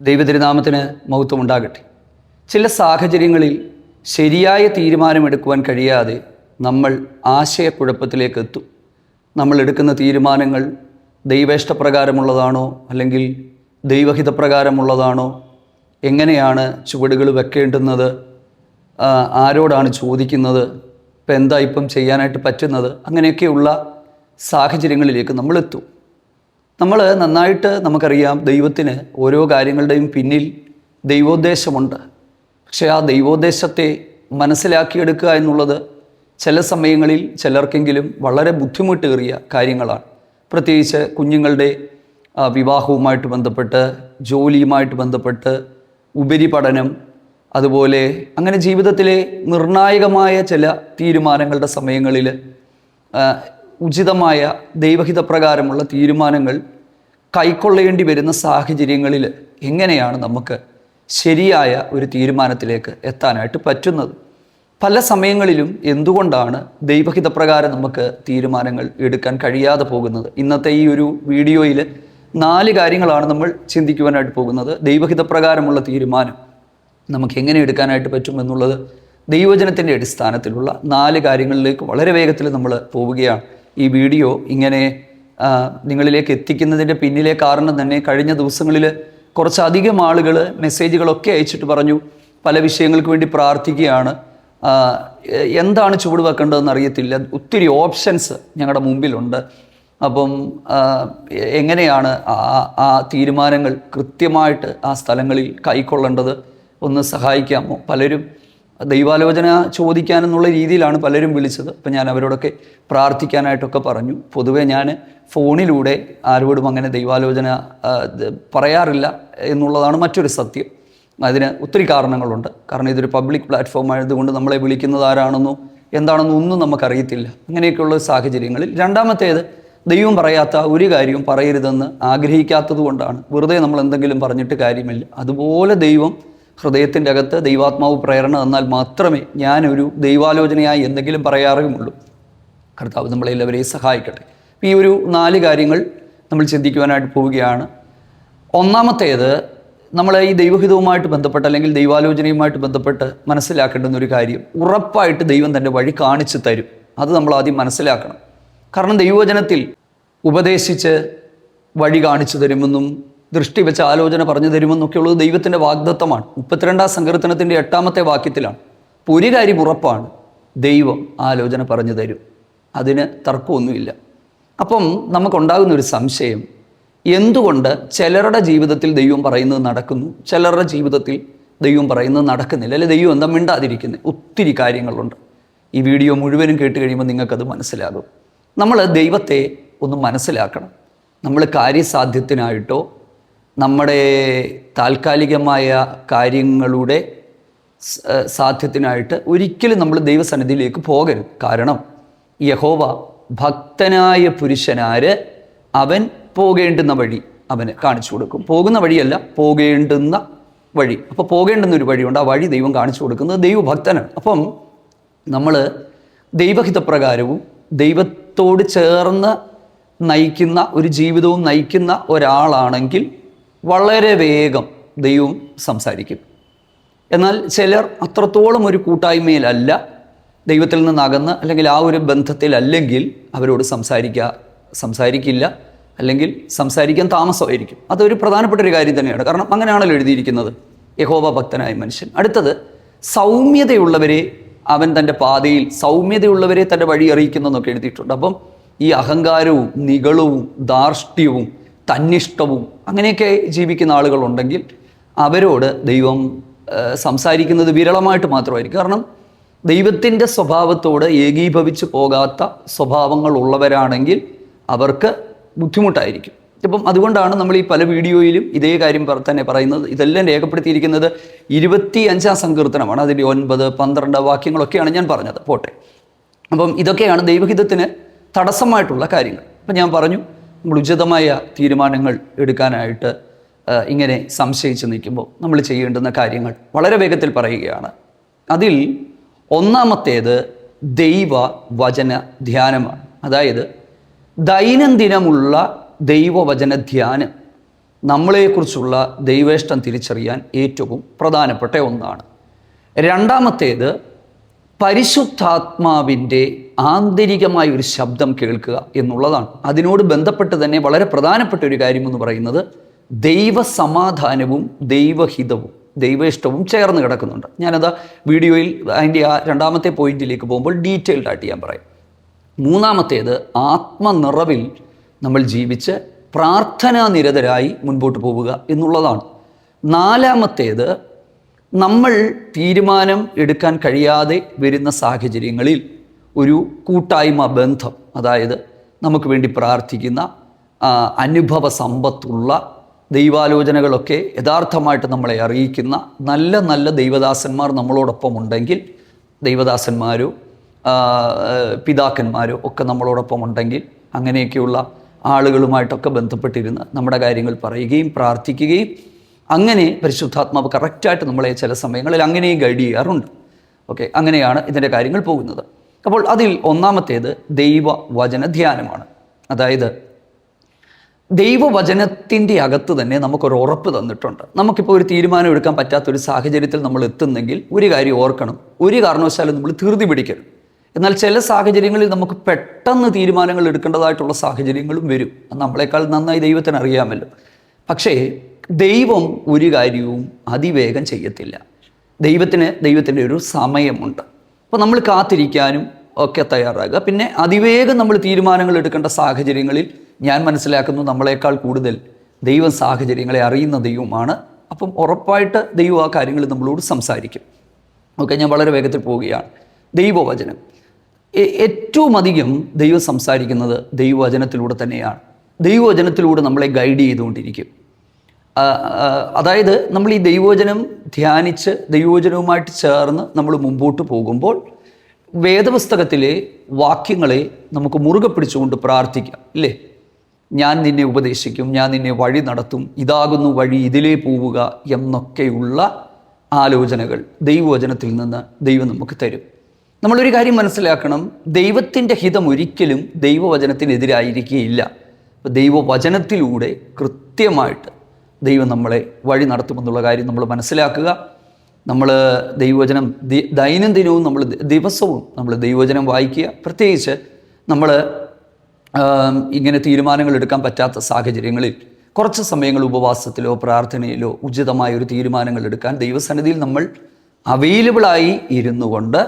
ദൈവതിരുനാമത്തിന് മഹത്വം ഉണ്ടാകട്ടെ. ചില സാഹചര്യങ്ങളിൽ ശരിയായ തീരുമാനമെടുക്കുവാൻ കഴിയാതെ നമ്മൾ ആശയക്കുഴപ്പത്തിലേക്ക് എത്തും. നമ്മൾ എടുക്കുന്ന തീരുമാനങ്ങൾ ദൈവേഷ്ടപ്രകാരമുള്ളതാണോ അല്ലെങ്കിൽ ദൈവഹിതപ്രകാരമുള്ളതാണോ, എങ്ങനെയാണ് ചുവടുകൾ വെക്കേണ്ടുന്നത്, ആരോടാണ് ചോദിക്കുന്നത്, ഇപ്പം ചെയ്യാനായിട്ട് പറ്റുന്നത്, അങ്ങനെയൊക്കെയുള്ള സാഹചര്യങ്ങളിലേക്ക് നമ്മളെത്തും. നമ്മൾ നന്നായിട്ട് നമുക്കറിയാം, ദൈവത്തിന് ഓരോ കാര്യങ്ങളുടെയും പിന്നിൽ ദൈവോദ്ദേശമുണ്ട്. പക്ഷേ ആ ദൈവോദ്ദേശത്തെ മനസ്സിലാക്കിയെടുക്കുക എന്നുള്ളത് ചില സമയങ്ങളിൽ ചിലർക്കെങ്കിലും വളരെ ബുദ്ധിമുട്ടേറിയ കാര്യങ്ങളാണ്. പ്രത്യേകിച്ച് കുഞ്ഞുങ്ങളുടെ വിവാഹവുമായിട്ട് ബന്ധപ്പെട്ട്, ജോലിയുമായിട്ട് ബന്ധപ്പെട്ട്, ഉപരിപഠനം, അതുപോലെ അങ്ങനെ ജീവിതത്തിലെ നിർണായകമായ ചില തീരുമാനങ്ങളുടെ സമയങ്ങളിൽ ഉചിതമായ ദൈവഹിതപ്രകാരമുള്ള തീരുമാനങ്ങൾ കൈക്കൊള്ളേണ്ടി വരുന്ന സാഹചര്യങ്ങളിൽ എങ്ങനെയാണ് നമുക്ക് ശരിയായ ഒരു തീരുമാനത്തിലേക്ക് എത്താനായിട്ട് പറ്റുന്നത്? പല സമയങ്ങളിലും എന്തുകൊണ്ടാണ് ദൈവഹിതപ്രകാരം നമുക്ക് തീരുമാനങ്ങൾ എടുക്കാൻ കഴിയാതെ പോകുന്നത്? ഇന്നത്തെ ഈ ഒരു വീഡിയോയിൽ 4 കാര്യങ്ങളാണ് നമ്മൾ ചിന്തിക്കുവാനായിട്ട് പോകുന്നത്. ദൈവഹിതപ്രകാരമുള്ള തീരുമാനം നമുക്ക് എങ്ങനെ എടുക്കാനായിട്ട് പറ്റും എന്നുള്ളത് ദൈവവചനത്തിൻ്റെ അടിസ്ഥാനത്തിലുള്ള 4 കാര്യങ്ങളിലേക്ക് വളരെ വേഗത്തിൽ നമ്മൾ പോവുകയാണ്. ഈ വീഡിയോ ഇങ്ങനെ നിങ്ങളിലേക്ക് എത്തിക്കുന്നതിൻ്റെ പിന്നിലെ കാരണം തന്നെ കഴിഞ്ഞ ദിവസങ്ങളിൽ കുറച്ചധികം ആളുകൾ മെസ്സേജുകളൊക്കെ അയച്ചിട്ട് പറഞ്ഞു, പല വിഷയങ്ങൾക്ക് വേണ്ടി പ്രാർത്ഥിക്കുകയാണ്, എന്താണ് ചുവട് വെക്കേണ്ടതെന്ന് അറിയത്തില്ല, ഒത്തിരി ഓപ്ഷൻസ് ഞങ്ങളുടെ മുമ്പിലുണ്ട്, അപ്പം എങ്ങനെയാണ് ആ തീരുമാനങ്ങൾ കൃത്യമായിട്ട് ആ സ്ഥലങ്ങളിൽ കൈക്കൊള്ളേണ്ടത്, ഒന്ന് സഹായിക്കാമോ? പലരും ദൈവാലോചന ചോദിക്കാനെന്നുള്ള രീതിയിലാണ് പലരും വിളിച്ചത്. അപ്പം ഞാൻ അവരോടൊക്കെ പ്രാർത്ഥിക്കാനായിട്ടൊക്കെ പറഞ്ഞു. പൊതുവേ ഞാൻ ഫോണിലൂടെ ആരോടും അങ്ങനെ ദൈവാലോചന പറയാറില്ല എന്നുള്ളതാണ് മറ്റൊരു സത്യം. അതിന് ഒത്തിരി കാരണങ്ങളുണ്ട്. കാരണം ഇതൊരു പബ്ലിക് പ്ലാറ്റ്ഫോം ആയതുകൊണ്ട് നമ്മളെ വിളിക്കുന്നത് ആരാണെന്നോ എന്താണെന്നോ ഒന്നും നമുക്കറിയത്തില്ല. അങ്ങനെയൊക്കെയുള്ള സാഹചര്യങ്ങളിൽ രണ്ടാമത്തേത്, ദൈവം പറയാത്ത ഒരു കാര്യവും പറയരുതെന്ന് ആഗ്രഹിക്കാത്തത് കൊണ്ടാണ്. വെറുതെ നമ്മൾ എന്തെങ്കിലും പറഞ്ഞിട്ട് കാര്യമില്ല. അതുപോലെ ദൈവം ഹൃദയത്തിൻ്റെ അകത്ത് ദൈവാത്മാവ് പ്രേരണ തന്നാൽ മാത്രമേ ഞാനൊരു ദൈവാലോചനയായി എന്തെങ്കിലും പറയാറുമുള്ളൂ. കർത്താവ് നമ്മളെല്ലാവരെയും സഹായിക്കട്ടെ. ഈ ഒരു 4 കാര്യങ്ങൾ നമ്മൾ ചിന്തിക്കുവാനായിട്ട് പോവുകയാണ്. ഒന്നാമത്തേത്, നമ്മൾ ഈ ദൈവഹിതവുമായിട്ട് ബന്ധപ്പെട്ട് അല്ലെങ്കിൽ ദൈവാലോചനയുമായിട്ട് ബന്ധപ്പെട്ട് മനസ്സിലാക്കേണ്ടുന്ന ഒരു കാര്യം, ഉറപ്പായിട്ട് ദൈവം തൻ്റെ വഴി കാണിച്ചു തരും. അത് നമ്മൾ ആദ്യം മനസ്സിലാക്കണം. കാരണം ദൈവവചനത്തിൽ ഉപദേശിച്ച് വഴി കാണിച്ചു തരുമെന്നും ദൃഷ്ടി വെച്ച് ആലോചന പറഞ്ഞു തരുമെന്നൊക്കെ ഉള്ളത് ദൈവത്തിൻ്റെ വാഗ്ദത്തമാണ്. 32-ാം സങ്കീർത്തനത്തിൻ്റെ 8-ാമത്തെ വാക്യത്തിലാണ്. അപ്പോൾ ഒരു കാര്യം ഉറപ്പാണ്, ദൈവം ആലോചന പറഞ്ഞു തരും. അതിന് തർക്കമൊന്നുമില്ല. അപ്പം നമുക്കുണ്ടാകുന്ന ഒരു സംശയം, എന്തുകൊണ്ട് ചിലരുടെ ജീവിതത്തിൽ ദൈവം പറയുന്നത് നടക്കുന്നു, ചിലരുടെ ജീവിതത്തിൽ ദൈവം പറയുന്നത് നടക്കുന്നില്ല, അല്ലെ ദൈവം എന്താ മിണ്ടാതിരിക്കുന്നത്? ഒത്തിരി കാര്യങ്ങളുണ്ട്. ഈ വീഡിയോ മുഴുവനും കേട്ട് കഴിയുമ്പോൾ നിങ്ങൾക്കത് മനസ്സിലാകും. നമ്മൾ ദൈവത്തെ ഒന്ന് മനസ്സിലാക്കണം. നമ്മൾ കാര്യസാധ്യത്തിനായിട്ടോ നമ്മുടെ താൽക്കാലികമായ കാര്യങ്ങളുടെ സാധ്യത്തിനായിട്ട് ഒരിക്കലും നമ്മൾ ദൈവസന്നിധിയിലേക്ക് പോകരുത്. കാരണം യഹോവ ഭക്തനായ പുരുഷനാര് അവൻ പോകേണ്ടുന്ന വഴി അവന് കാണിച്ചു കൊടുക്കും. പോകുന്ന വഴിയല്ല, പോകേണ്ടുന്ന വഴി. അപ്പോൾ പോകേണ്ടുന്ന ഒരു വഴിയുണ്ട്, ആ വഴി ദൈവം കാണിച്ചു കൊടുക്കുന്നത് ദൈവഭക്തനാണ്. അപ്പം നമ്മൾ ദൈവഹിതപ്രകാരവും ദൈവത്തോട് ചേർന്ന് നയിക്കുന്ന ഒരു ജീവിതവും നയിക്കുന്ന ഒരാളാണെങ്കിൽ വളരെ വേഗം ദൈവം സംസാരിക്കും. എന്നാൽ ചിലർ അത്രത്തോളം ഒരു കൂട്ടായ്മയിലല്ല, ദൈവത്തിൽ നിന്നകന്ന് അല്ലെങ്കിൽ ആ ഒരു ബന്ധത്തിലല്ലെങ്കിൽ അവരോട് സംസാരിക്കില്ല, അല്ലെങ്കിൽ സംസാരിക്കാൻ താമസമായിരിക്കും. അതൊരു പ്രധാനപ്പെട്ട ഒരു കാര്യം തന്നെയാണ്. കാരണം അങ്ങനെയാണല്ലോ എഴുതിയിരിക്കുന്നത്, യഹോവ ഭക്തനായ മനുഷ്യൻ. അടുത്തത്, സൗമ്യതയുള്ളവരെ അവൻ തൻ്റെ പാതയിൽ, സൗമ്യതയുള്ളവരെ തൻ്റെ വഴി അറിയിക്കുന്നതെന്നൊക്കെ എഴുതിയിട്ടുണ്ട്. അപ്പം ഈ അഹങ്കാരവും നിഗളവും ധാർഷ്ട്യവും തന്നിഷ്ടവും അങ്ങനെയൊക്കെ ജീവിക്കുന്ന ആളുകളുണ്ടെങ്കിൽ അവരോട് ദൈവം സംസാരിക്കുന്നത് വിരളമായിട്ട് മാത്രമായിരിക്കും. കാരണം ദൈവത്തിൻ്റെ സ്വഭാവത്തോട് ഏകീഭവിച്ച് പോകാത്ത സ്വഭാവങ്ങളുള്ളവരാണെങ്കിൽ അവർക്ക് ബുദ്ധിമുട്ടായിരിക്കും. ഇപ്പം അതുകൊണ്ടാണ് നമ്മൾ ഈ പല വീഡിയോയിലും ഇതേ കാര്യം തന്നെ പറയുന്നത്. ഇതെല്ലാം രേഖപ്പെടുത്തിയിരിക്കുന്നത് 25-ാം സങ്കീർത്തനമാണ്. അതിൻ്റെ 9, 12 വാക്യങ്ങളൊക്കെയാണ് ഞാൻ പറഞ്ഞത്. പോട്ടെ. അപ്പം ഇതൊക്കെയാണ് ദൈവഹിതത്തിന് തടസ്സമായിട്ടുള്ള കാര്യങ്ങൾ. അപ്പം ഞാൻ പറഞ്ഞു, നമ്മൾ ഉചിതമായ തീരുമാനങ്ങൾ എടുക്കാനായിട്ട് ഇങ്ങനെ സംശയിച്ച് നിൽക്കുമ്പോൾ നമ്മൾ ചെയ്യേണ്ടുന്ന കാര്യങ്ങൾ വളരെ വേഗത്തിൽ പറയുകയാണ്. അതിൽ ഒന്നാമത്തേത് ദൈവവചന ധ്യാനമാണ്. അതായത് ദൈനംദിനമുള്ള ദൈവവചന ധ്യാനം നമ്മളെക്കുറിച്ചുള്ള ദൈവേഷ്ടം തിരിച്ചറിയാൻ ഏറ്റവും പ്രധാനപ്പെട്ട ഒന്നാണ്. രണ്ടാമത്തേത് പരിശുദ്ധാത്മാവിൻ്റെ ആന്തരികമായ ഒരു ശബ്ദം കേൾക്കുക എന്നുള്ളതാണ്. അതിനോട് ബന്ധപ്പെട്ട് തന്നെ വളരെ പ്രധാനപ്പെട്ട ഒരു കാര്യം എന്ന് പറയുന്നത് ദൈവസമാധാനവും ദൈവഹിതവും ദൈവേഷ്ടവും ചേർന്ന് കിടക്കുന്നുണ്ട്. ഞാനത് വീഡിയോയിൽ അതിൻ്റെ ആ രണ്ടാമത്തെ പോയിന്റിലേക്ക് പോകുമ്പോൾ ഡീറ്റെയിൽഡ് ആയിട്ട് ഞാൻ പറയാം. മൂന്നാമത്തേത് ആത്മനിറവിൽ നമ്മൾ ജീവിച്ച് പ്രാർത്ഥനാനിരതരായി മുൻപോട്ട് പോവുക എന്നുള്ളതാണ്. നാലാമത്തേത് നമ്മൾ തീരുമാനം എടുക്കാൻ കഴിയാതെ വരുന്ന സാഹചര്യങ്ങളിൽ ഒരു കൂട്ടായ്മ ബന്ധം, അതായത് നമുക്ക് വേണ്ടി പ്രാർത്ഥിക്കുന്ന അനുഭവ സമ്പത്തുള്ള ദൈവാലോചനകളൊക്കെ യഥാർത്ഥമായിട്ട് നമ്മളെ അറിയിക്കുന്ന നല്ല നല്ല ദൈവദാസന്മാർ നമ്മളോടൊപ്പം ഉണ്ടെങ്കിൽ, ദൈവദാസന്മാരോ പിതാക്കന്മാരോ ഒക്കെ നമ്മളോടൊപ്പം ഉണ്ടെങ്കിൽ, അങ്ങനെയൊക്കെയുള്ള ആളുകളുമായിട്ടൊക്കെ ബന്ധപ്പെട്ടിരുന്ന് നമ്മുടെ കാര്യങ്ങൾ പറയുകയും പ്രാർത്ഥിക്കുകയും അങ്ങനെ പരിശുദ്ധാത്മാവ് കറക്റ്റായിട്ട് നമ്മളെ ചില സമയങ്ങളിൽ അങ്ങനെയും ഗൈഡ് ചെയ്യാറുണ്ട്. ഓക്കെ, അങ്ങനെയാണ് ഇതിൻ്റെ കാര്യങ്ങൾ പോകുന്നത്. അപ്പോൾ അതിൽ ഒന്നാമത്തേത് ദൈവവചന ധ്യാനമാണ്. അതായത് ദൈവവചനത്തിൻ്റെ അകത്ത് തന്നെ നമുക്കൊരു ഉറപ്പ് തന്നിട്ടുണ്ട്. നമുക്കിപ്പോൾ ഒരു തീരുമാനം എടുക്കാൻ പറ്റാത്തൊരു സാഹചര്യത്തിൽ നമ്മൾ എത്തുന്നെങ്കിൽ ഒരു കാര്യം ഓർക്കണം, ഒരു കാരണവശാലും നമ്മൾ ധൃതി പിടിക്കരുത്. എന്നാൽ ചില സാഹചര്യങ്ങളിൽ നമുക്ക് പെട്ടെന്ന് തീരുമാനങ്ങൾ എടുക്കേണ്ടതായിട്ടുള്ള സാഹചര്യങ്ങളും വരും. നമ്മളെക്കാൾ നന്നായി ദൈവത്തിന് അറിയാമല്ലോ. പക്ഷേ ദൈവം ഒരു കാര്യവും അതിവേഗം ചെയ്യത്തില്ല. ദൈവത്തിൻ്റെ ഒരു സമയമുണ്ട്. അപ്പോൾ നമ്മൾ കാത്തിരിക്കാനും ഒക്കെ തയ്യാറാകുക. പിന്നെ അതിവേഗം നമ്മൾ തീരുമാനങ്ങൾ എടുക്കേണ്ട സാഹചര്യങ്ങളിൽ ഞാൻ മനസ്സിലാക്കുന്നു നമ്മളെക്കാൾ കൂടുതൽ ദൈവം സാഹചര്യങ്ങളെ അറിയുന്ന ദൈവമാണ്. അപ്പം ഉറപ്പായിട്ട് ദൈവം ആ കാര്യങ്ങൾ നമ്മളോട് സംസാരിക്കും. ഓക്കെ, ഞാൻ വളരെ വേഗത്തിൽ പോവുകയാണ്. ദൈവവചനം ഏറ്റവും അധികം ദൈവം സംസാരിക്കുന്നത് ദൈവവചനത്തിലൂടെ തന്നെയാണ്. ദൈവവചനത്തിലൂടെ നമ്മളെ ഗൈഡ് ചെയ്തുകൊണ്ടിരിക്കും. അതായത് നമ്മൾ ഈ ദൈവവചനം ധ്യാനിച്ച് ദൈവവചനവുമായിട്ട് ചേർന്ന് നമ്മൾ മുമ്പോട്ട് പോകുമ്പോൾ വേദപുസ്തകത്തിലെ വാക്യങ്ങളെ നമുക്ക് മുറുകെ പിടിച്ചുകൊണ്ട് പ്രാർത്ഥിക്കാം, ഇല്ലേ? ഞാൻ നിന്നെ ഉപദേശിക്കും, ഞാൻ നിന്നെ വഴി നടത്തും, ഇതാകുന്നു വഴി, ഇതിലേ പോവുക എന്നൊക്കെയുള്ള ആലോചനകൾ ദൈവവചനത്തിൽ നിന്ന് ദൈവം നമുക്ക് തരും. നമ്മളൊരു കാര്യം മനസ്സിലാക്കണം, ദൈവത്തിൻ്റെ ഹിതം ഒരിക്കലും ദൈവവചനത്തിനെതിരായിരിക്കുകയില്ല. ദൈവവചനത്തിലൂടെ കൃത്യമായിട്ട് ദൈവം നമ്മളെ വഴി നടത്തുമെന്നുള്ള കാര്യം നമ്മൾ മനസ്സിലാക്കുക. നമ്മൾ ദൈവവചനം ദൈനംദിനവും നമ്മൾ ദിവസവും നമ്മൾ ദൈവവചനം വായിക്കുക. പ്രത്യേകിച്ച് നമ്മൾ ഇങ്ങനെ തീരുമാനങ്ങൾ എടുക്കാൻ പറ്റാത്ത സാഹചര്യങ്ങളിൽ കുറച്ച് സമയങ്ങൾ ഉപവാസത്തിലോ പ്രാർത്ഥനയിലോ ഉചിതമായ ഒരു തീരുമാനങ്ങൾ എടുക്കാൻ ദൈവസന്നിധിയിൽ നമ്മൾ അവൈലബിളായി ഇരുന്നു കൊണ്ട്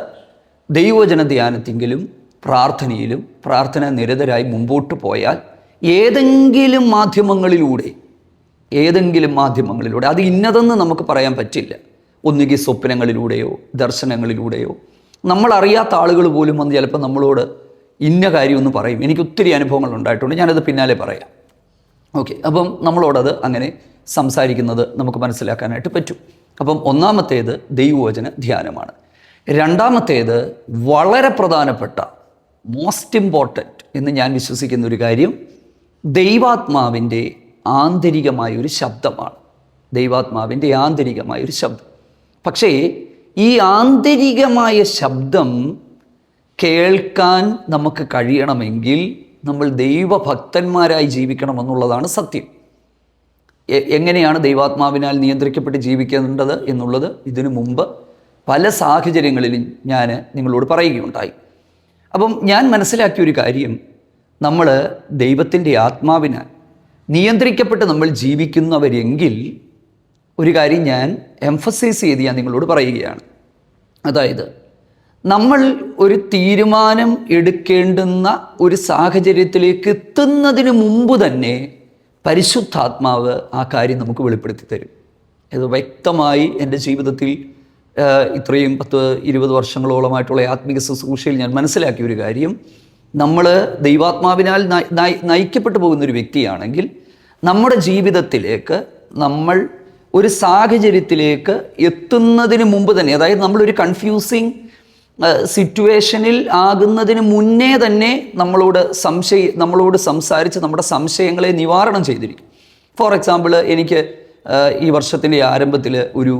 ദൈവവചന ധ്യാനത്തിങ്കിലും പ്രാർത്ഥനയിലും പ്രാർത്ഥന നിരതരായി മുമ്പോട്ട് പോയാൽ ഏതെങ്കിലും മാധ്യമങ്ങളിലൂടെ അത് ഇന്നതെന്ന് നമുക്ക് പറയാൻ പറ്റില്ല. ഒന്നുകിൽ സ്വപ്നങ്ങളിലൂടെയോ ദർശനങ്ങളിലൂടെയോ നമ്മളറിയാത്ത ആളുകൾ പോലും വന്ന് ചിലപ്പോൾ നമ്മളോട് ഇന്ന കാര്യമൊന്ന് പറയും. എനിക്ക് ഒത്തിരി അനുഭവങ്ങൾ ഉണ്ടായിട്ടുണ്ട്, ഞാനത് പിന്നാലെ പറയാം. ഓക്കെ, അപ്പം നമ്മളോടത് അങ്ങനെ സംസാരിക്കുന്നത് നമുക്ക് മനസ്സിലാക്കാനായിട്ട് പറ്റും. അപ്പം ഒന്നാമത്തേത് ദൈവവചന ധ്യാനമാണ്. രണ്ടാമത്തേത് വളരെ പ്രധാനപ്പെട്ട മോസ്റ്റ് ഇമ്പോർട്ടൻറ്റ് എന്ന് ഞാൻ വിശ്വസിക്കുന്ന ഒരു കാര്യം ദൈവാത്മാവിൻ്റെ ആന്തരികമായൊരു ശബ്ദമാണ്. ദൈവാത്മാവിൻ്റെ ആന്തരികമായൊരു ശബ്ദം. പക്ഷേ ഈ ആന്തരികമായ ശബ്ദം കേൾക്കാൻ നമുക്ക് കഴിയണമെങ്കിൽ നമ്മൾ ദൈവഭക്തന്മാരായി ജീവിക്കണമെന്നുള്ളതാണ് സത്യം. എങ്ങനെയാണ് ദൈവാത്മാവിനാൽ നിയന്ത്രിക്കപ്പെട്ട് ജീവിക്കേണ്ടത് എന്നുള്ളത് ഇതിനു മുമ്പ് പല സാഹചര്യങ്ങളിലും ഞാൻ നിങ്ങളോട് പറയുകയുണ്ടായി. അപ്പം ഞാൻ മനസ്സിലാക്കിയൊരു കാര്യം, നമ്മൾ ദൈവത്തിൻ്റെ ആത്മാവിനാൽ നിയന്ത്രിക്കപ്പെട്ട് നമ്മൾ ജീവിക്കുന്നവരെങ്കിൽ ഒരു കാര്യം ഞാൻ എംഫസൈസ് ചെയ്ത് ഞാൻ നിങ്ങളോട് പറയുകയാണ്. അതായത് നമ്മൾ ഒരു തീരുമാനം എടുക്കേണ്ടുന്ന ഒരു സാഹചര്യത്തിലേക്ക് എത്തുന്നതിന് മുമ്പ് തന്നെ പരിശുദ്ധാത്മാവ് ആ കാര്യം നമുക്ക് വെളിപ്പെടുത്തി തരും. ഇത് വ്യക്തമായി എൻ്റെ ജീവിതത്തിൽ ഇത്രയും 10-20 വർഷങ്ങളോളമായിട്ടുള്ള ആത്മീക ശുശ്രൂഷയിൽ ഞാൻ മനസ്സിലാക്കിയ ഒരു കാര്യം, നമ്മൾ ദൈവാത്മാവിനാൽ നയിക്കപ്പെട്ടു പോകുന്നൊരു വ്യക്തിയാണെങ്കിൽ നമ്മുടെ ജീവിതത്തിലേക്ക് നമ്മൾ ഒരു സാഹചര്യത്തിലേക്ക് എത്തുന്നതിന് മുമ്പ് തന്നെ, അതായത് നമ്മളൊരു കൺഫ്യൂസിങ് സിറ്റുവേഷനിൽ ആകുന്നതിന് മുന്നേ തന്നെ നമ്മളോട് സംസാരിച്ച് നമ്മുടെ സംശയങ്ങളെ നിവാരണം ചെയ്തിരിക്കും. ഫോർ എക്സാമ്പിൾ, എനിക്ക് ഈ വർഷത്തിൻ്റെ ആരംഭത്തിൽ ഒരു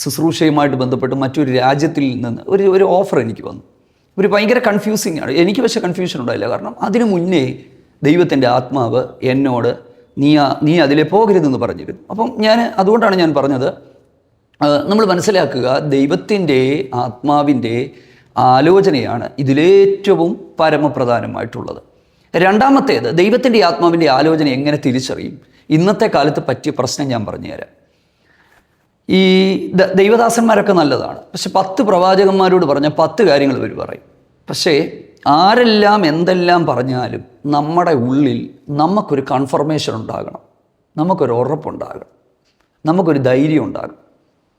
ശുശ്രൂഷയുമായിട്ട് ബന്ധപ്പെട്ട് മറ്റൊരു രാജ്യത്തിൽ നിന്ന് ഒരു ഓഫർ എനിക്ക് വന്നു. ഒരു ഭയങ്കര കൺഫ്യൂസിങ് ആണ്. എനിക്ക് പക്ഷേ കൺഫ്യൂഷൻ ഉണ്ടായില്ല. കാരണം അതിനു മുന്നേ ദൈവത്തിൻ്റെ ആത്മാവ് എന്നോട് നീ അതിലെ പോകരുതെന്ന് പറഞ്ഞിരുന്നു. അപ്പം അതുകൊണ്ടാണ് ഞാൻ പറഞ്ഞത്, നമ്മൾ മനസ്സിലാക്കുക, ദൈവത്തിൻ്റെ ആത്മാവിൻ്റെ ആലോചനയാണ് ഇതിലേറ്റവും പരമപ്രധാനമായിട്ടുള്ളത്. രണ്ടാമത്തേത്, ദൈവത്തിൻ്റെ ആത്മാവിൻ്റെ ആലോചന എങ്ങനെ തിരിച്ചറിയും? ഇന്നത്തെ കാലത്ത് പറ്റിയ പ്രശ്നം ഞാൻ പറഞ്ഞുതരാം. ഈ ദൈവദാസന്മാരൊക്കെ നല്ലതാണ്, പക്ഷെ 10 പ്രവാചകന്മാരോട് പറഞ്ഞ 10 കാര്യങ്ങൾ ഇവർ പറയും. പക്ഷേ ആരെല്ലാം എന്തെല്ലാം പറഞ്ഞാലും നമ്മുടെ ഉള്ളിൽ നമുക്കൊരു കൺഫർമേഷൻ ഉണ്ടാകണം, നമുക്കൊരു ഉറപ്പുണ്ടാകണം, നമുക്കൊരു ധൈര്യം ഉണ്ടാകണം.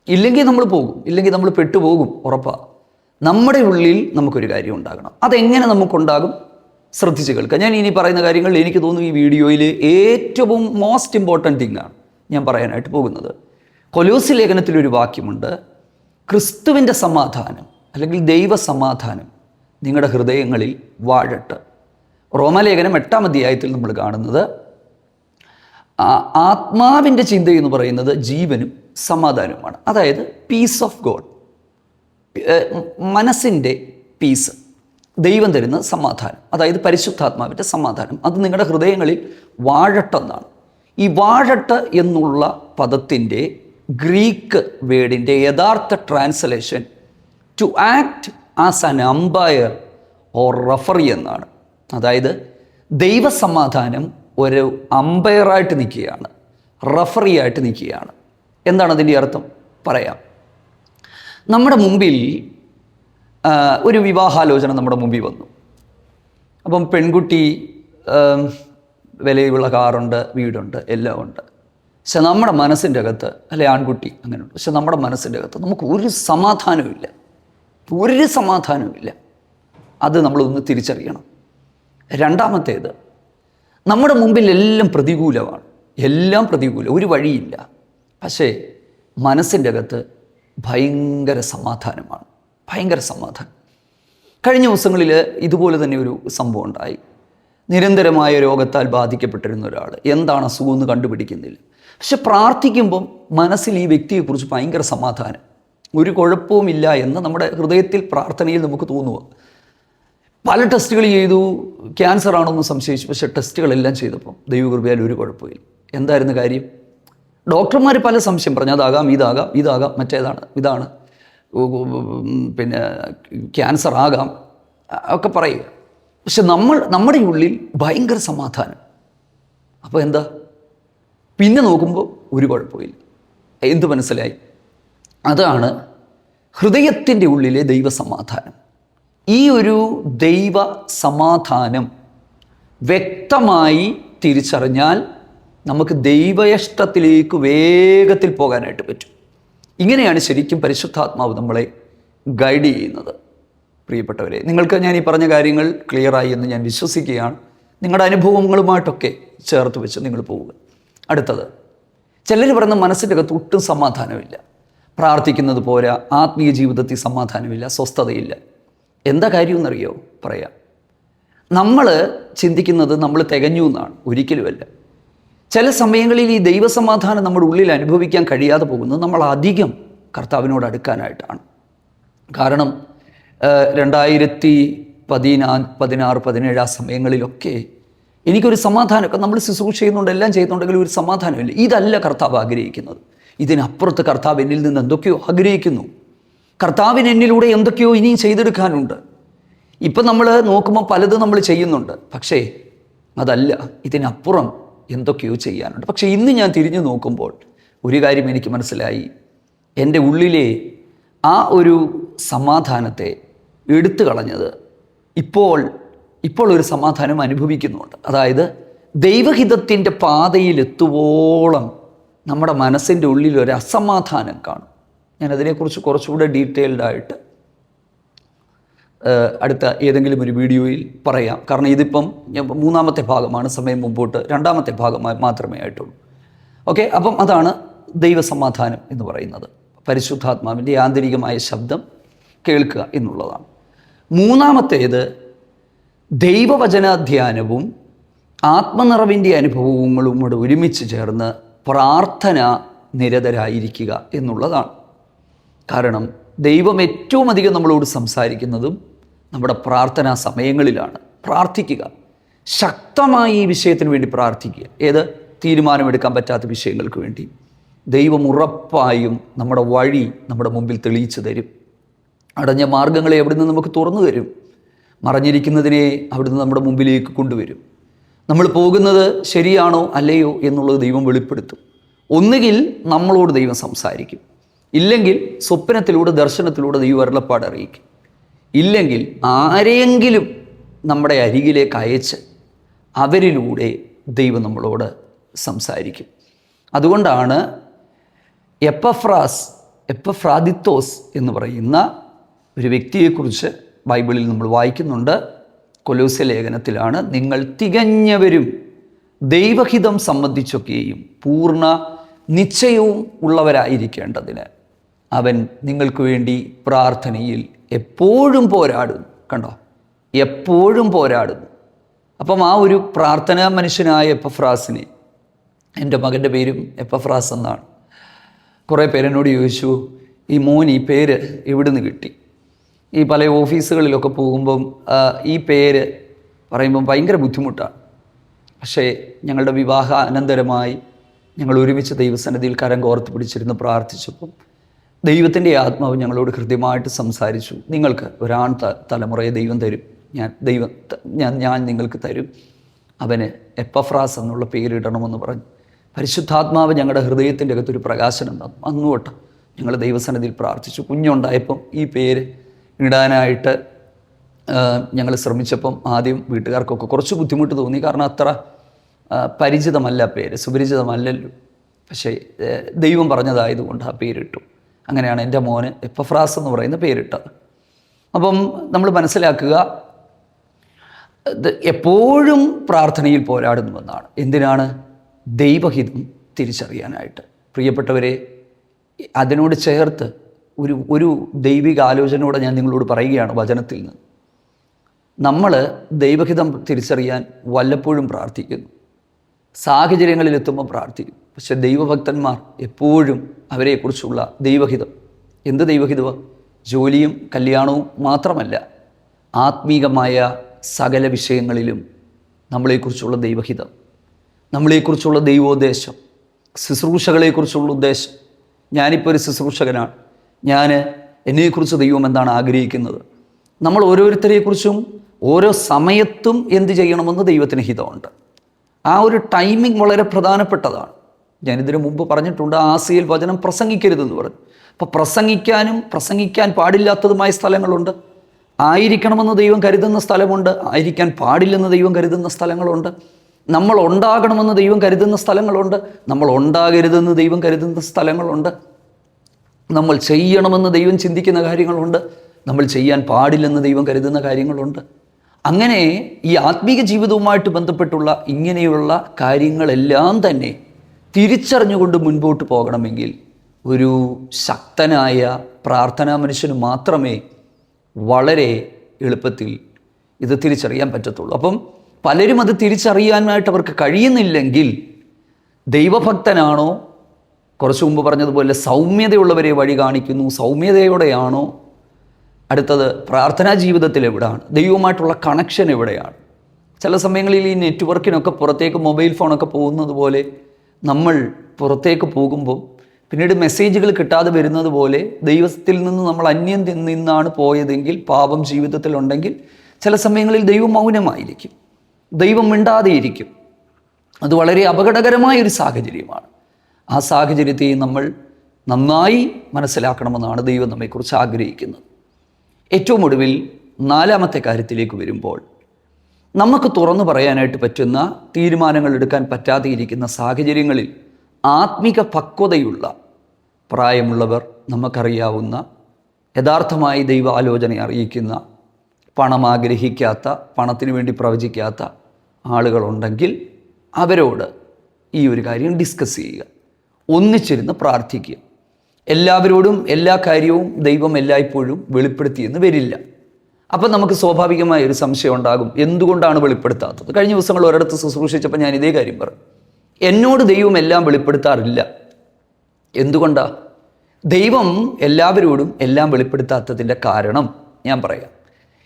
ഇല്ലെങ്കിൽ നമ്മൾ പോകും, ഇല്ലെങ്കിൽ നമ്മൾ പെട്ടുപോകും, ഉറപ്പാണ്. നമ്മുടെ ഉള്ളിൽ നമുക്കൊരു കാര്യം ഉണ്ടാകണം. അതെങ്ങനെ നമുക്കുണ്ടാകും? ശ്രദ്ധിച്ച് കേൾക്കുക. ഞാൻ ഇനി പറയുന്ന കാര്യങ്ങൾ എനിക്ക് തോന്നുന്നു ഈ വീഡിയോയിൽ ഏറ്റവും മോസ്റ്റ് ഇമ്പോർട്ടൻറ്റ് തിങ്ങാണ് ഞാൻ പറയാനായിട്ട് പോകുന്നത്. കൊലോസ്യ ലേഖനത്തിലൊരു വാക്യമുണ്ട്, ക്രിസ്തുവിൻ്റെ സമാധാനം അല്ലെങ്കിൽ ദൈവസമാധാനം നിങ്ങളുടെ ഹൃദയങ്ങളിൽ വാഴട്ടെ. റോമാലേഖനം 8-ാം അധ്യായത്തിൽ നമ്മൾ കാണുന്നത് ആത്മാവിൻ്റെ ചിന്ത എന്ന് പറയുന്നത് ജീവനും സമാധാനവുമാണ്. അതായത് പീസ് ഓഫ് ഗോഡ്, മനസ്സിൻ്റെ പീസ്, ദൈവം തരുന്ന സമാധാനം, അതായത് പരിശുദ്ധാത്മാവിൻ്റെ സമാധാനം, അത് നിങ്ങളുടെ ഹൃദയങ്ങളിൽ വാഴട്ടെന്നാണ്. ഈ വാഴട്ട് എന്നുള്ള പദത്തിൻ്റെ ഗ്രീക്ക് വേർഡിൻ്റെ യഥാർത്ഥ translation to act as an umpire or referee എന്നാണ്. അതായത് ദൈവസമാധാനം ഒരു അമ്പയറായിട്ട് നിൽക്കുകയാണ്, റഫറി ആയിട്ട് നിൽക്കുകയാണ്. എന്താണ് അതിൻ്റെ അർത്ഥം? പറയാം. നമ്മുടെ മുമ്പിൽ ഒരു വിവാഹാലോചന നമ്മുടെ മുമ്പിൽ വന്നു. അപ്പം പെൺകുട്ടി വിലയുള്ള കാറുണ്ട്, വീടുണ്ട്, എല്ലാം ഉണ്ട്. പക്ഷെ നമ്മുടെ മനസ്സിൻ്റെ അകത്ത്, അല്ലെ ആൺകുട്ടി അങ്ങനെയുണ്ട്, പക്ഷെ നമ്മുടെ മനസ്സിൻ്റെ അകത്ത് നമുക്ക് ഒരു സമാധാനവുമില്ല. അത് നമ്മളൊന്ന് തിരിച്ചറിയണം. രണ്ടാമത്തേത്, നമ്മുടെ മുമ്പിൽ എല്ലാം പ്രതികൂലമാണ്, ഒരു വഴിയില്ല. പക്ഷേ മനസ്സിൻ്റെ അകത്ത് ഭയങ്കര സമാധാനമാണ്. കഴിഞ്ഞ ദിവസങ്ങളിൽ ഇതുപോലെ തന്നെ ഒരു സംഭവം ഉണ്ടായി. നിരന്തരമായ രോഗത്താൽ ബാധിക്കപ്പെട്ടിരുന്ന ഒരാൾ, എന്താണ് അസുഖമെന്ന് കണ്ടുപിടിക്കുന്നില്ല. പക്ഷെ പ്രാർത്ഥിക്കുമ്പം മനസ്സിൽ ഈ വ്യക്തിയെക്കുറിച്ച് ഭയങ്കര സമാധാനം, ഒരു കുഴപ്പവുമില്ല എന്ന് നമ്മുടെ ഹൃദയത്തിൽ പ്രാർത്ഥനയിൽ നമുക്ക് തോന്നുക. പല ടെസ്റ്റുകൾ ചെയ്തു, ക്യാൻസർ ആണോന്ന് സംശയിച്ചു. പക്ഷേ ടെസ്റ്റുകളെല്ലാം ചെയ്തപ്പോൾ ദൈവകൃപയാൽ ഒരു കുഴപ്പമില്ല. എന്തായിരുന്നു കാര്യം? ഡോക്ടർമാർ പല സംശയം പറഞ്ഞു, അതാകാം, ഇതാകാം, ഇതാണ്, പിന്നെ ക്യാൻസർ ആകാം ഒക്കെ പറയുക. പക്ഷെ നമ്മുടെ ഉള്ളിൽ ഭയങ്കര സമാധാനം. അപ്പോൾ എന്താ? പിന്നെ നോക്കുമ്പോൾ ഒരു കുഴപ്പമില്ല. എന്ത് മനസ്സിലായി? അതാണ് ഹൃദയത്തിൻ്റെ ഉള്ളിലെ ദൈവസമാധാനം. ഈ ഒരു ദൈവ സമാധാനം വ്യക്തമായി തിരിച്ചറിഞ്ഞാൽ നമുക്ക് ദൈവയിഷ്ടത്തിലേക്ക് വേഗത്തിൽ പോകാനായിട്ട് പറ്റും. ഇങ്ങനെയാണ് ശരിക്കും പരിശുദ്ധാത്മാവ് നമ്മളെ ഗൈഡ് ചെയ്യുന്നത്. പ്രിയപ്പെട്ടവരെ, നിങ്ങൾക്ക് ഞാൻ ഈ പറഞ്ഞ കാര്യങ്ങൾ ക്ലിയറായി എന്ന് ഞാൻ വിശ്വസിക്കുകയാണ്. നിങ്ങളുടെ അനുഭവങ്ങളുമായിട്ടൊക്കെ ചേർത്ത് വെച്ച് നിങ്ങൾ പോവുക. അടുത്തത്, ചിലർ പറയുന്ന മനസ്സിൻ്റെ അകത്ത് ഒട്ടും സമാധാനമില്ല, പ്രാർത്ഥിക്കുന്നത് പോരാ, ആത്മീയ ജീവിതത്തിൽ സമാധാനമില്ല, സ്വസ്ഥതയില്ല. എന്താ കാര്യമെന്നറിയോ? പറയാം. നമ്മൾ ചിന്തിക്കുന്നത് നമ്മൾ തികഞ്ഞു എന്നാണ്. ഒരിക്കലുമല്ല. ചില സമയങ്ങളിൽ ഈ ദൈവസമാധാനം നമ്മുടെ ഉള്ളിൽ അനുഭവിക്കാൻ കഴിയാതെ പോകുന്നത് നമ്മൾ അധികം കർത്താവിനോട് അടുക്കാനായിട്ടാണ്. കാരണം 2016, 17 ആ സമയങ്ങളിലൊക്കെ എനിക്കൊരു സമാധാനമൊക്കെ, നമ്മൾ ശുശ്രൂഷ ചെയ്യുന്നുണ്ട്, എല്ലാം ചെയ്യുന്നുണ്ടെങ്കിലും ഒരു സമാധാനമില്ല. ഇതല്ല കർത്താവ് ആഗ്രഹിക്കുന്നത്. ഇതിനപ്പുറത്ത് കർത്താവ് എന്നിൽ നിന്ന് എന്തൊക്കെയോ ആഗ്രഹിക്കുന്നു. കർത്താവിന് എന്നിലൂടെ എന്തൊക്കെയോ ഇനിയും ചെയ്തെടുക്കാനുണ്ട്. ഇപ്പം നമ്മൾ നോക്കുമ്പോൾ പലതും നമ്മൾ ചെയ്യുന്നുണ്ട്, പക്ഷേ അതല്ല, ഇതിനപ്പുറം എന്തൊക്കെയോ ചെയ്യാനുണ്ട്. പക്ഷേ ഇന്ന് ഞാൻ തിരിഞ്ഞു നോക്കുമ്പോൾ ഒരു കാര്യം എനിക്ക് മനസ്സിലായി. എൻ്റെ ഉള്ളിലെ ആ ഒരു സമാധാനത്തെ എടുത്തു കളഞ്ഞത് ഇപ്പോൾ ഒരു സമാധാനം അനുഭവിക്കുന്നുണ്ട്. അതായത് ദൈവഹിതത്തിൻ്റെ പാതയിലെത്തുവോളം നമ്മുടെ മനസ്സിൻ്റെ ഉള്ളിൽ ഒരു അസമാധാനം കാണും. ഞാനതിനെക്കുറിച്ച് കുറച്ചുകൂടെ ഡീറ്റെയിൽഡായിട്ട് അടുത്ത ഏതെങ്കിലും ഒരു വീഡിയോയിൽ പറയാം. കാരണം ഇതിപ്പം 3-ാമത്തെ ഭാഗമാണ്, സമയം മുമ്പോട്ട് 2-ാമത്തെ ഭാഗം മാത്രമേ ആയിട്ടുള്ളൂ. ഓക്കെ, അപ്പം അതാണ് ദൈവസമാധാനം എന്ന് പറയുന്നത്. പരിശുദ്ധാത്മാവിൻ്റെ ആന്തരികമായ ശബ്ദം കേൾക്കുക എന്നുള്ളതാണ്. 3-ാമത്തേത്, ദൈവവചനാധ്യാനവും ആത്മനിറവിൻ്റെ അനുഭവങ്ങളും കൂടെ ഒരുമിച്ച് ചേർന്ന് പ്രാർത്ഥന നിരതരായിരിക്കുക എന്നുള്ളതാണ്. കാരണം ദൈവം ഏറ്റവും അധികം നമ്മളോട് സംസാരിക്കുന്നതും നമ്മുടെ പ്രാർത്ഥനാ സമയങ്ങളിലാണ്. പ്രാർത്ഥിക്കുക, ശക്തമായി ഈ വിഷയത്തിന് വേണ്ടി പ്രാർത്ഥിക്കുക. ഏത്? തീരുമാനമെടുക്കാൻ പറ്റാത്ത വിഷയങ്ങൾക്ക് വേണ്ടി ദൈവം ഉറപ്പായും നമ്മുടെ വഴി നമ്മുടെ മുമ്പിൽ തെളിയിച്ചു തരും. അടഞ്ഞ മാർഗങ്ങളെ അവിടുന്ന് നമുക്ക് തുറന്നു തരും. മറഞ്ഞിരിക്കുന്നതിനെ അവിടുന്ന് നമ്മുടെ മുമ്പിലേക്ക് കൊണ്ടുവരും. നമ്മൾ പോകുന്നത് ശരിയാണോ അല്ലയോ എന്നുള്ളത് ദൈവം വെളിപ്പെടുത്തും. ഒന്നുകിൽ നമ്മളോട് ദൈവം സംസാരിക്കും, ഇല്ലെങ്കിൽ സ്വപ്നത്തിലൂടെ ദർശനത്തിലൂടെ ദൈവം അരുളപ്പാട് അറിയിക്കും, ഇല്ലെങ്കിൽ ആരെയെങ്കിലും നമ്മുടെ അരികിലേക്ക് അയച്ച് അവരിലൂടെ ദൈവം നമ്മളോട് സംസാരിക്കും. അതുകൊണ്ടാണ് എപ്പഫ്രാദിത്തോസ് എന്ന് പറയുന്ന ഒരു വ്യക്തിയെക്കുറിച്ച് ബൈബിളിൽ നമ്മൾ വായിക്കുന്നുണ്ട്. കൊലോസ്യ ലേഖനത്തിലാണ്, നിങ്ങൾ തികഞ്ഞവരും ദൈവഹിതം സംബന്ധിച്ചൊക്കെയും പൂർണ്ണ നിശ്ചയവും ഉള്ളവരായിരിക്കേണ്ടതിന് അവൻ നിങ്ങൾക്ക് വേണ്ടി പ്രാർത്ഥനയിൽ എപ്പോഴും പോരാടുന്നു. കണ്ടോ, എപ്പോഴും പോരാടുന്നു. അപ്പം ആ ഒരു പ്രാർത്ഥനാ മനുഷ്യനായ എപ്പഫ്രാസിനെ, എൻ്റെ മകൻ്റെ പേരും എപ്പഫ്രാസ് എന്നാണ്. കുറേ പേരെന്നോട് ചോദിച്ചു, ഈ മോൻ ഈ പേര് എവിടുന്ന് കിട്ടി? ഈ പല ഓഫീസുകളിലൊക്കെ പോകുമ്പം ഈ പേര് പറയുമ്പം ഭയങ്കര ബുദ്ധിമുട്ടാണ്. പക്ഷേ ഞങ്ങളുടെ വിവാഹ അനന്തരമായി ഞങ്ങൾ ഒരുമിച്ച് ദൈവസന്നിധിയിൽ കരം കോർത്ത് പിടിച്ചിരുന്ന് പ്രാർത്ഥിച്ചപ്പം ദൈവത്തിൻ്റെ ആത്മാവ് ഞങ്ങളോട് കൃത്യമായിട്ട് സംസാരിച്ചു. നിങ്ങൾക്ക് ഒരാൺ തലമുറയെ ദൈവം തരും, ഞാൻ നിങ്ങൾക്ക് തരും, അവന് എപ്പഫ്രാസ് എന്നുള്ള പേരിടണമെന്ന് പറഞ്ഞു. പരിശുദ്ധാത്മാവ് ഞങ്ങളുടെ ഹൃദയത്തിൻ്റെ അകത്തൊരു പ്രകാശനം തന്നു. അങ്ങോട്ട് ഞങ്ങൾ ദൈവസന്നിധിയിൽ പ്രാർത്ഥിച്ചു. കുഞ്ഞുണ്ടായപ്പം ഈ പേര് ഇടാനായിട്ട് ഞങ്ങൾ ശ്രമിച്ചപ്പം ആദ്യം വീട്ടുകാർക്കൊക്കെ കുറച്ച് ബുദ്ധിമുട്ട് തോന്നി. കാരണം അത്ര പരിചിതമല്ല പേര്, സുപരിചിതമല്ലല്ലോ. പക്ഷേ ദൈവം പറഞ്ഞതായതുകൊണ്ട് ആ പേരിട്ടു. അങ്ങനെയാണ് എൻ്റെ മോന് എപ്പഫ്രാസ് എന്ന് പറയുന്ന പേരിട്ടത്. അപ്പം നമ്മൾ മനസ്സിലാക്കുക, എപ്പോഴും പ്രാർത്ഥനയിൽ പോരാടുന്നുവെന്നാണ്. എന്തിനാണ്? ദൈവഹിതം തിരിച്ചറിയാനായിട്ട്. പ്രിയപ്പെട്ടവരെ, അതിനോട് ചേർത്ത് ഒരു ദൈവിക ആലോചനയോടെ ഞാൻ നിങ്ങളോട് പറയുകയാണ് വചനത്തിൽ നിന്ന്. നമ്മൾ ദൈവഹിതം തിരിച്ചറിയാൻ വല്ലപ്പോഴും പ്രാർത്ഥിക്കുന്നു, സാഹചര്യങ്ങളിലെത്തുമ്പോൾ പ്രാർത്ഥിക്കും. പക്ഷെ ദൈവഭക്തന്മാർ എപ്പോഴും അവരെക്കുറിച്ചുള്ള ദൈവഹിതം, എന്ത് ദൈവഹിതമാണ്? ജോലിയും കല്യാണവും മാത്രമല്ല, ആത്മീകമായ സകല വിഷയങ്ങളിലും നമ്മളെക്കുറിച്ചുള്ള ദൈവഹിതം, നമ്മളെക്കുറിച്ചുള്ള ദൈവോദ്ദേശം, ശുശ്രൂഷകളെക്കുറിച്ചുള്ള ഉദ്ദേശം. ഞാനിപ്പോൾ ഒരു ശുശ്രൂഷകനാണ്. എന്നെക്കുറിച്ച് ദൈവം എന്താണ് ആഗ്രഹിക്കുന്നത്? നമ്മൾ ഓരോരുത്തരെക്കുറിച്ചും ഓരോ സമയത്തും എന്ത് ചെയ്യണമെന്ന് ദൈവത്തിന് ഹിതമുണ്ട്. ആ ഒരു ടൈമിംഗ് വളരെ പ്രധാനപ്പെട്ടതാണ്. ഞാനിതിനു മുമ്പ് പറഞ്ഞിട്ടുണ്ട്, ആസിയയിൽ വചനം പ്രസംഗിക്കരുതെന്ന് പറഞ്ഞു. അപ്പോൾ പ്രസംഗിക്കാനും പ്രസംഗിക്കാൻ പാടില്ലാത്തതുമായ സ്ഥലങ്ങളുണ്ട്. ആയിരിക്കണമെന്ന് ദൈവം കരുതുന്ന സ്ഥലമുണ്ട്, ആയിരിക്കാൻ പാടില്ലെന്ന് ദൈവം കരുതുന്ന സ്ഥലങ്ങളുണ്ട്. നമ്മൾ ഉണ്ടാകണമെന്ന് ദൈവം കരുതുന്ന സ്ഥലങ്ങളുണ്ട്, നമ്മൾ ഉണ്ടാകരുതെന്ന് ദൈവം കരുതുന്ന സ്ഥലങ്ങളുണ്ട്. നമ്മൾ ചെയ്യണമെന്ന് ദൈവം ചിന്തിക്കുന്ന കാര്യങ്ങളുണ്ട്, നമ്മൾ ചെയ്യാൻ പാടില്ലെന്ന് ദൈവം കരുതുന്ന കാര്യങ്ങളുണ്ട്. അങ്ങനെ ഈ ആത്മീക ജീവിതവുമായിട്ട് ബന്ധപ്പെട്ടുള്ള ഇങ്ങനെയുള്ള കാര്യങ്ങളെല്ലാം തന്നെ തിരിച്ചറിഞ്ഞുകൊണ്ട് മുൻപോട്ട് പോകണമെങ്കിൽ ഒരു ശക്തനായ പ്രാർത്ഥനാ മനുഷ്യന് മാത്രമേ വളരെ എളുപ്പത്തിൽ ഇത് തിരിച്ചറിയാൻ പറ്റത്തുള്ളൂ. അപ്പം പലരും അത് തിരിച്ചറിയാനായിട്ട് അവർക്ക് കഴിയുന്നില്ലെങ്കിൽ ദൈവഭക്തനാണോ, കുറച്ച് മുമ്പ് പറഞ്ഞതുപോലെ സൗമ്യതയുള്ളവരെ വഴി കാണിക്കുന്നു, സൗമ്യതയോടെയാണോ? അടുത്തത് പ്രാർത്ഥനാ ജീവിതത്തിൽ എവിടെയാണ്? ദൈവവുമായിട്ടുള്ള കണക്ഷൻ എവിടെയാണ്? ചില സമയങ്ങളിൽ ഈ നെറ്റ്വർക്കിനൊക്കെ പുറത്തേക്ക് മൊബൈൽ ഫോണൊക്കെ പോകുന്നത് പോലെ നമ്മൾ പുറത്തേക്ക് പോകുമ്പോൾ പിന്നീട് മെസ്സേജുകൾ കിട്ടാതെ വരുന്നത് പോലെ ദൈവത്തിൽ നിന്ന് നമ്മൾ അന്യം നിന്നാണ് പോയതെങ്കിൽ, പാപം ജീവിതത്തിലുണ്ടെങ്കിൽ ചില സമയങ്ങളിൽ ദൈവം മൗനമായിരിക്കും, ദൈവം മിണ്ടാതെയിരിക്കും. അത് വളരെ അപകടകരമായൊരു സാഹചര്യമാണ്. ആ സാഹചര്യത്തെ നമ്മൾ നന്നായി മനസ്സിലാക്കണമെന്നാണ് ദൈവം നമ്മെക്കുറിച്ച് ആഗ്രഹിക്കുന്നത്. ഏറ്റവും ഒടുവിൽ 4ാമത്തെ കാര്യത്തിലേക്ക് വരുമ്പോൾ, നമുക്ക് തുറന്നു പറയാനായിട്ട് പറ്റുന്ന, തീരുമാനങ്ങൾ എടുക്കാൻ പറ്റാതെ ഇരിക്കുന്ന സാഹചര്യങ്ങളിൽ ആത്മിക പക്വതയുള്ള പ്രായമുള്ളവർ, നമുക്കറിയാവുന്ന, യഥാർത്ഥമായി ദൈവ ആലോചന അറിയിക്കുന്ന, പണം ആഗ്രഹിക്കാത്ത, പണത്തിന് വേണ്ടി പ്രവചിക്കാത്ത ആളുകളുണ്ടെങ്കിൽ അവരോട് ഈ ഒരു കാര്യം ഡിസ്കസ് ചെയ്യുക, ഒന്നിച്ചിരുന്ന് പ്രാർത്ഥിക്കുക. എല്ലാവരോടും എല്ലാ കാര്യവും ദൈവം എല്ലായ്പ്പോഴും വെളിപ്പെടുത്തിയെന്ന് വരില്ല. അപ്പം നമുക്ക് സ്വാഭാവികമായ ഒരു സംശയം ഉണ്ടാകും, എന്തുകൊണ്ടാണ് വെളിപ്പെടുത്താത്തത്? കഴിഞ്ഞ ദിവസങ്ങൾ ഒരിടത്ത് ശുശ്രൂഷിച്ചപ്പോൾ ഞാൻ ഇതേ കാര്യം പറഞ്ഞു. എന്നോട് ദൈവം എല്ലാം വെളിപ്പെടുത്താറില്ല. എന്തുകൊണ്ടാണ് ദൈവം എല്ലാവരോടും എല്ലാം വെളിപ്പെടുത്താത്തതിൻ്റെ കാരണം ഞാൻ പറയാം.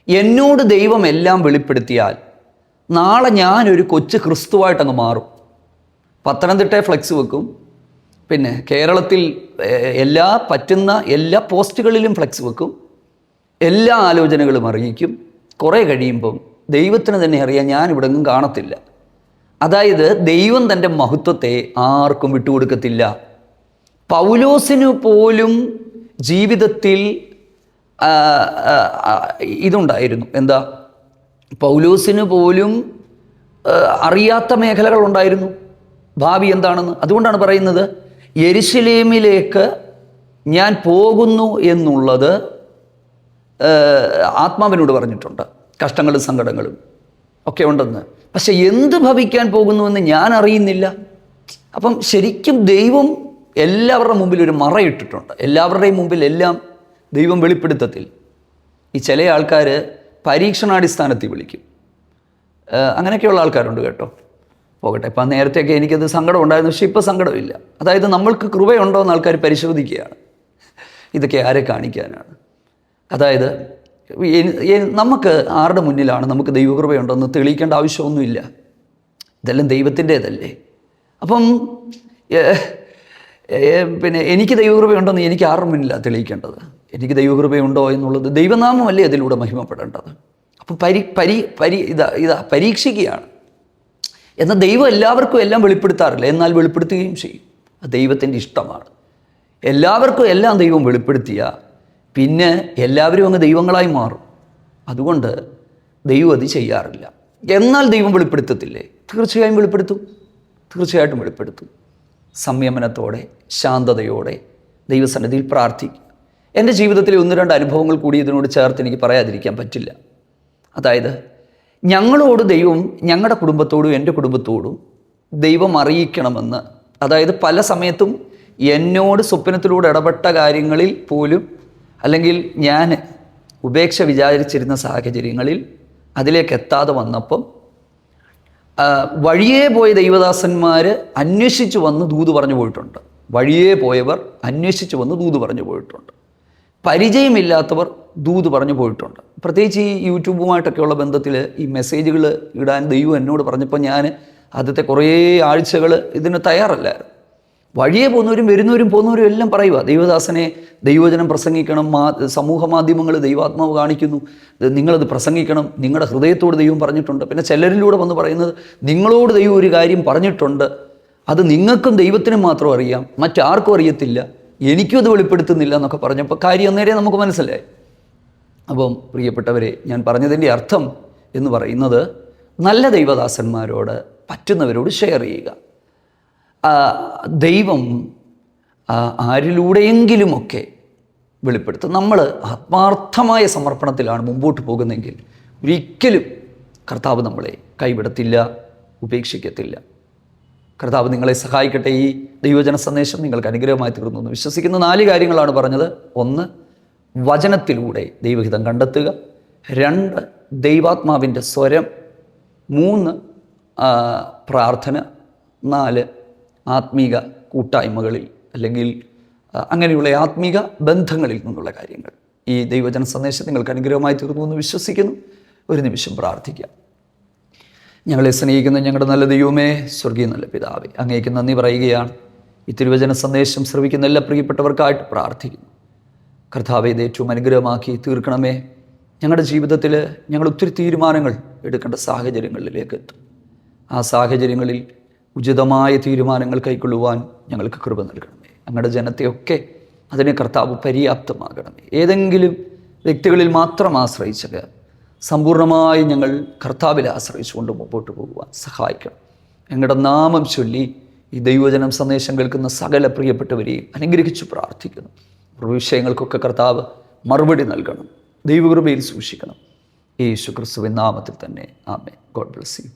എന്നോട് ദൈവം എല്ലാം വെളിപ്പെടുത്തിയാൽ നാളെ ഞാനൊരു കൊച്ചു ക്രിസ്തുവായിട്ടങ്ങ് മാറും. പത്തനംതിട്ട ഫ്ലെക്സ് വെക്കും, പിന്നെ കേരളത്തിൽ പറ്റുന്ന എല്ലാ പോസ്റ്റുകളിലും ഫ്ലെക്സ് വെക്കും, എല്ലാ ആലോചനകളും അറിയിക്കും. കുറേ കഴിയുമ്പം ദൈവത്തിന് തന്നെ അറിയാം ഞാനിവിടെ ഒന്നും കാണത്തില്ല. അതായത് ദൈവം തൻ്റെ മഹത്വത്തെ ആർക്കും വിട്ടുകൊടുക്കത്തില്ല. പൗലോസിന് പോലും ജീവിതത്തിൽ ഇതുണ്ടായിരുന്നു. എന്താ? പൗലോസിന് പോലും അറിയാത്ത മേഖലകളുണ്ടായിരുന്നു, ഭാവി എന്താണെന്ന്. അതുകൊണ്ടാണ് പറയുന്നത്, യെരുശലേമിലേക്ക് ഞാൻ പോകുന്നു എന്നുള്ളത് ആത്മാവിനോട് പറഞ്ഞിട്ടുണ്ട്. കഷ്ടങ്ങളും സങ്കടങ്ങളും ഒക്കെ ഉണ്ടെന്ന്. പക്ഷെ എന്ത് ഭവിക്കാൻ പോകുന്നുവെന്ന് ഞാൻ അറിയുന്നില്ല. അപ്പം ശരിക്കും ദൈവം എല്ലാവരുടെ മുമ്പിൽ ഒരു മറയിട്ടിട്ടുണ്ട്. എല്ലാവരുടെയും മുമ്പിൽ എല്ലാം ദൈവം വെളിപ്പെടുത്തത്തിൽ. ഈ ചില ആൾക്കാർ പരീക്ഷണാടിസ്ഥാനത്തിൽ വിളിക്കും. അങ്ങനെയൊക്കെയുള്ള ആൾക്കാരുണ്ട് കേട്ടോ. പോകട്ടെ. ഇപ്പം നേരത്തെയൊക്കെ എനിക്കത് സങ്കടം ഉണ്ടായിരുന്നു, പക്ഷെ ഇപ്പോൾ സങ്കടമില്ല. അതായത് നമ്മൾക്ക് കൃപയുണ്ടോ എന്ന് ആൾക്കാർ പരിശോധിക്കുകയാണ്. ഇതൊക്കെ ആരെ കാണിക്കാനാണ്? അതായത് നമുക്ക് ആരുടെ മുന്നിലാണ് നമുക്ക് ദൈവകൃപയുണ്ടെന്ന് തെളിയിക്കേണ്ട ആവശ്യമൊന്നുമില്ല. ഇതെല്ലാം ദൈവത്തിൻ്റേതല്ലേ. അപ്പം പിന്നെ എനിക്ക് ദൈവകൃപയുണ്ടെന്ന് എനിക്ക് ആരുടെ മുന്നിലാണ് തെളിയിക്കേണ്ടത്? എനിക്ക് ദൈവകൃപയുണ്ടോ എന്നുള്ളത് ദൈവനാമമല്ലേ അതിലൂടെ മഹിമപ്പെടേണ്ടത്. അപ്പം പരീക്ഷിക്കുകയാണ്. എന്നാൽ ദൈവം എല്ലാവർക്കും എല്ലാം വെളിപ്പെടുത്താറില്ല, എന്നാൽ വെളിപ്പെടുത്തുകയും ചെയ്യും. അത് ദൈവത്തിൻ്റെ ഇഷ്ടമാണ്. എല്ലാവർക്കും എല്ലാം ദൈവം വെളിപ്പെടുത്തിയ പിന്നെ എല്ലാവരും അങ്ങ് ദൈവങ്ങളായി മാറും. അതുകൊണ്ട് ദൈവം അത് ചെയ്യാറില്ല. എന്നാൽ ദൈവം വെളിപ്പെടുത്തത്തില്ലേ? തീർച്ചയായും വെളിപ്പെടുത്തും, തീർച്ചയായിട്ടും വെളിപ്പെടുത്തും. സംയമനത്തോടെ ശാന്തതയോടെ ദൈവസന്നിധിയിൽ പ്രാർത്ഥിക്കുക. എൻ്റെ ജീവിതത്തിലെ 1-2 അനുഭവങ്ങൾ കൂടി ഇതിനോട് ചേർത്ത് എനിക്ക് പറയാതിരിക്കാൻ പറ്റില്ല. അതായത് ഞങ്ങളോട് ദൈവം ഞങ്ങളുടെ കുടുംബത്തോടും എൻ്റെ കുടുംബത്തോടും ദൈവം അറിയിക്കണമെന്ന്, അതായത് പല സമയത്തും എന്നോട് സ്വപ്നത്തിലൂടെ ഇടപെട്ട കാര്യങ്ങളിൽ പോലും, അല്ലെങ്കിൽ ഞാൻ ഉപേക്ഷ വിചാരിച്ചിരുന്ന സാഹചര്യങ്ങളിൽ അതിലേക്ക് എത്താതെ വന്നപ്പം വഴിയേ പോയ ദൈവദാസന്മാർ അന്വേഷിച്ച് വന്ന് ദൂത് പറഞ്ഞു പോയിട്ടുണ്ട്. വഴിയേ പോയവർ അന്വേഷിച്ച് വന്ന് ദൂത് പറഞ്ഞു പോയിട്ടുണ്ട്. പരിചയമില്ലാത്തവർ ദൂത് പറഞ്ഞു പോയിട്ടുണ്ട്. പ്രത്യേകിച്ച് ഈ യൂട്യൂബുമായിട്ടൊക്കെയുള്ള ബന്ധത്തിൽ ഈ മെസ്സേജുകൾ ഇടാൻ ദൈവം എന്നോട് പറഞ്ഞപ്പോൾ ഞാൻ ആദ്യത്തെ കുറേ ആഴ്ചകൾ ഇതിന് തയ്യാറല്ലായിരുന്നു. വഴിയെ പോകുന്നവരും വരുന്നവരും പോകുന്നവരും എല്ലാം പറയുക, ദൈവദാസനെ ദൈവവചനം പ്രസംഗിക്കണം, സമൂഹ മാധ്യമങ്ങൾ ദൈവാത്മാവ് കാണിക്കുന്നു, നിങ്ങളത് പ്രസംഗിക്കണം, നിങ്ങളുടെ ഹൃദയത്തോട് ദൈവം പറഞ്ഞിട്ടുണ്ട്. പിന്നെ ചിലരിലൂടെ വന്ന് പറയുന്നത്, നിങ്ങളോട് ദൈവം ഒരു കാര്യം പറഞ്ഞിട്ടുണ്ട്, അത് നിങ്ങൾക്കും ദൈവത്തിനും മാത്രം അറിയാം, മറ്റാർക്കും അറിയത്തില്ല, എനിക്കും അത് വെളിപ്പെടുത്തുന്നില്ല എന്നൊക്കെ പറഞ്ഞപ്പോൾ കാര്യം അന്നേരം നമുക്ക് മനസ്സിലായി. അപ്പം പ്രിയപ്പെട്ടവരെ, ഞാൻ പറഞ്ഞതിൻ്റെ അർത്ഥം എന്ന് പറയുന്നത്, നല്ല ദൈവദാസന്മാരോട് പറ്റുന്നവരോട് ഷെയർ ചെയ്യുക. ദൈവം ആരിലൂടെയെങ്കിലുമൊക്കെ വെളിപ്പെടുത്തും. നമ്മൾ ആത്മാർത്ഥമായ സമർപ്പണത്തിലാണ് മുമ്പോട്ട് പോകുന്നതെങ്കിൽ ഒരിക്കലും കർത്താവ് നമ്മളെ കൈവിടത്തില്ല, ഉപേക്ഷിക്കത്തില്ല. കർത്താവ് നിങ്ങളെ സഹായിക്കട്ടെ. ഈ ദൈവജന സന്ദേശം നിങ്ങൾക്ക് അനുഗ്രഹമായി തീർന്നു എന്ന് വിശ്വസിക്കുന്ന 4 കാര്യങ്ങളാണ് പറഞ്ഞത്. 1, വചനത്തിലൂടെ ദൈവഹിതം കണ്ടെത്തുക. 2, ദൈവാത്മാവിൻ്റെ സ്വരം. 3, പ്രാർത്ഥന. 4, ആത്മീക കൂട്ടായ്മകളിൽ അല്ലെങ്കിൽ അങ്ങനെയുള്ള ആത്മീക ബന്ധങ്ങളിൽ നിന്നുള്ള കാര്യങ്ങൾ. ഈ ദൈവജന സന്ദേശം നിങ്ങൾക്ക് അനുഗ്രഹമായി തീർന്നു എന്ന് വിശ്വസിക്കുന്നു. ഒരു നിമിഷം പ്രാർത്ഥിക്കാം. ഞങ്ങളെ സ്നേഹിക്കുന്ന ഞങ്ങളുടെ നല്ല ദൈവമേ, സ്വർഗീയ നല്ല പിതാവേ, അങ്ങേക്ക് നന്ദി പറയുകയാണ്. ഈ തിരുവചന സന്ദേശം ശ്രവിക്കുന്ന എല്ലാ പ്രിയപ്പെട്ടവർക്കായിട്ട് പ്രാർത്ഥിക്കുന്നു. കർത്താവേ, ഇത് ഏറ്റവും അനുഗ്രഹമാക്കി തീർക്കണമേ. ഞങ്ങളുടെ ജീവിതത്തിൽ ഞങ്ങൾ ഒത്തിരി തീരുമാനങ്ങൾ എടുക്കേണ്ട സാഹചര്യങ്ങളിലേക്ക് എത്തും. ആ സാഹചര്യങ്ങളിൽ ഉചിതമായ തീരുമാനങ്ങൾ കൈക്കൊള്ളുവാൻ ഞങ്ങൾക്ക് കൃപ നൽകണമേ. ഞങ്ങളുടെ ജനത്തെയൊക്കെ അതിനെ കർത്താവ് പര്യാപ്തമാകണമേ. ഏതെങ്കിലും വ്യക്തികളിൽ മാത്രം ആശ്രയിച്ചത് സമ്പൂർണ്ണമായി ഞങ്ങൾ കർത്താവിൽ ആശ്രയിച്ചുകൊണ്ട് മുമ്പോട്ട് പോകുവാൻ സഹായിക്കണം. ഞങ്ങളുടെ നാമം ചൊല്ലി ഈ ദൈവജനം സന്ദേശം കേൾക്കുന്ന സകല പ്രിയപ്പെട്ടവരെയും അനുഗ്രഹിച്ചു പ്രാർത്ഥിക്കുന്നു. വിഷയങ്ങൾക്കൊക്കെ കർത്താവ് മറുപടി നൽകണം, ദൈവകൃപയിൽ സൂക്ഷിക്കണം. യേശു ക്രിസ്തുവിൻ നാമത്തിൽ തന്നെ ആമേൻ. God bless you.